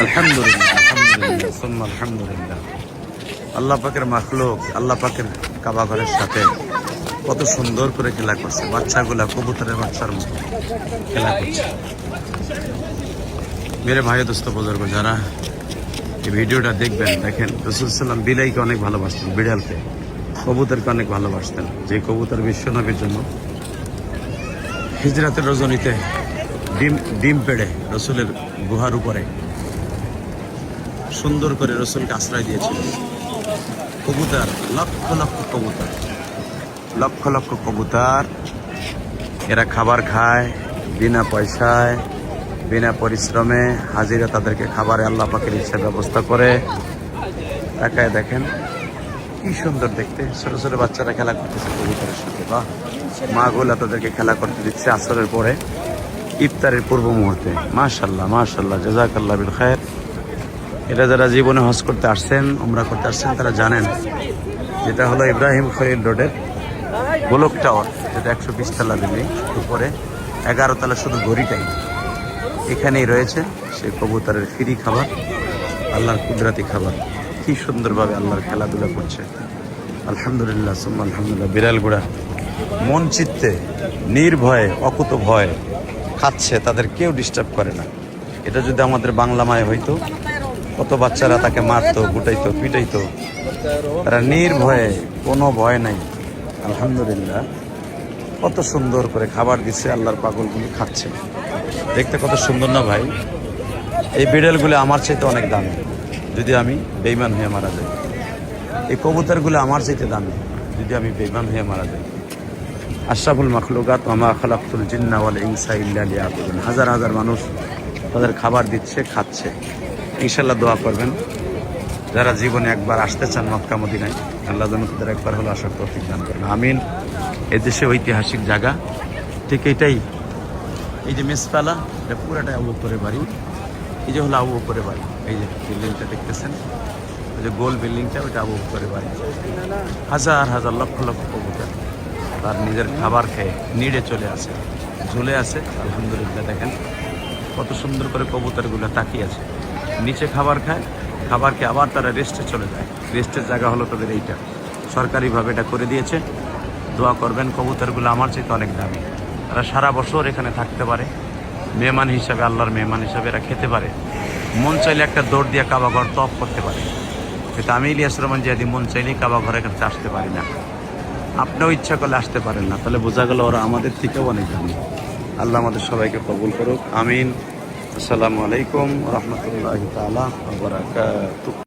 আলহামদুলিল্লাহ, আলহামদুলিল্লাহ, সুম্মা আলহামদুলিল্লাহ। আল্লাহ পাকের মাখলুক, আল্লাহ পাকের কাবা ঘরের সাথে কত সুন্দর করে খেলা করছে। বাচ্চাগুলা কবুতরের বাচ্চার মতো খেলা করছে। মেরে ভাই দোস্ত বুজুর্গ যারা এই ভিডিওটা দেখবেন, দেখেন রাসূল সাল্লাম বিলাইকে অনেক ভালোবাসতেন, বিড়ালকে, কবুতরকে অনেক ভালোবাসতেন। যে কবুতর বিশ্বনবীর জন্য হিজরাতের রজনীতে ডিম পেড়ে রসুলের গুহার উপরে সুন্দর করে রসুলকে আশ্রয় দিয়েছিল। কবুতর, লক্ষ লক্ষ কবুতর, লক্ষ লক্ষ কবুতর, এরা খাবার খায় বিনা পয়সায়, বিনা পরিশ্রমে। হাজিরা তাদেরকে খাবারে আল্লাহ পাকের ইচ্ছা ব্যবস্থা করে। তাকায় দেখেন কি সুন্দর দেখতে, ছোট ছোট বাচ্চারা খেলা করতেছে কবুতরের সাথে। বা মাগুলা তাদেরকে খেলা করতে দিচ্ছে আসরের পরে, ইফতারের পূর্ব মুহূর্তে। মাশাল্লাহ মাশাল্লাহ, জাযাকাল্লাহ বিল খায়ের। এটা যারা জীবনে হজ করতে আসছেন, উমরা করতে আসছেন, তারা জানেন যেটা হলো ইব্রাহিম খলিল রোডের গোলক টাওয়ার, যেটা 120 তলা বিল্ডিং, উপরে 11 তলা শুধু গড়িটাই। এখানেই রয়েছে সেই কবুতরের ফ্রি খাবার, আল্লাহর কুদরতি খাবার। কি সুন্দরভাবে আল্লাহর খেলাধুলা করছে। আলহামদুলিল্লাহ, সুম্মা আলহামদুলিল্লাহ। বিড়ালগুড়া মন চিত্তে নির্ভয়ে, অকুত ভয় খাচ্ছে, তাদের কেউ ডিস্টার্ব করে না। এটা যদি আমাদের বাংলা মায় হইতো, কত বাচ্চারা তাকে মারতো, গুটাইতো, পিটাইতো। তারা নির্ভয়ে, কোনো ভয় নাই। আলহামদুলিল্লাহ, কত সুন্দর করে খাবার দিচ্ছে, আল্লাহর পাগলগুলি খাচ্ছে। দেখতে কত সুন্দর না ভাই? এই বিড়ালগুলো আমার চাইতে অনেক দামি, যদি আমি বেঈমান হয়ে মারা যাই। এই কবুতরগুলো আমার চাইতে দামি, যদি আমি বেঈমান হয়ে মারা যাই। আশরাফুল মাখলুকাত ওয়া মা খালাকতুল জিন্না ওয়াল ইনসা ইল্লা লিয়াবুদুন। হাজার হাজার মানুষ তাদের খাবার দিচ্ছে, খাচ্ছে। ইনশাল্লাহ দোয়া করবেন যারা জীবনে একবার আসতে চান মক্কা মদিনায়, আল্লাহ যেন তাদের একবার হলো আসার তৌফিক দান করেন, আমিন। এই দেশে ঐতিহাসিক জায়গা, ঠিক এটাই। এই যে মেসপালা, এটা পুরাটাই আবু বকরের বাড়ি। এই যে হলো আবু বকরের বাড়ি। এই যে বিল্ডিংটা দেখতেছেন, ওই যে গোল বিল্ডিংটা, ওইটা আবু বকরের বাড়ি। হাজার হাজার লক্ষ লক্ষ কবুতর তার নিজের খাবার খেয়ে নিড়ে চলে আসে, ঝুলে আছে। আলহামদুলিল্লাহ, দেখেন কত সুন্দর করে কবুতরগুলো তাকিয়ে আছে। নিচে খাবার খায়, খাবার খেয়ে আবার তারা রেস্টে চলে যায়। রেস্টের জায়গা হলো তাদের এইটা, সরকারিভাবে এটা করে দিয়েছে। দোয়া করবেন, কবুতরগুলো আমার চাইতে অনেক দামি। তারা সারা বছর এখানে থাকতে পারে, মেহমান হিসাবে, আল্লাহর মেহমান হিসাবে এরা খেতে পারে। মন চাইলে একটা দৌড় দিয়ে কাবা ঘর তফ করতে পারে। কিন্তু আমি ইলিয়াস রহমান জিহাদি মন চাইলেই কাবা ঘরের কাছে আসতে পারি না। আপনিও ইচ্ছা করলে আসতে পারেন না। তাহলে বোঝা গেল ওরা আমাদের থেকেও অনেক দামি। আল্লাহ আমাদের সবাইকে কবুল করুক, আমিন। আসসালামু আলাইকুম রহমতুল্লাহি তাআলা ওয়া বারাকাতুহু।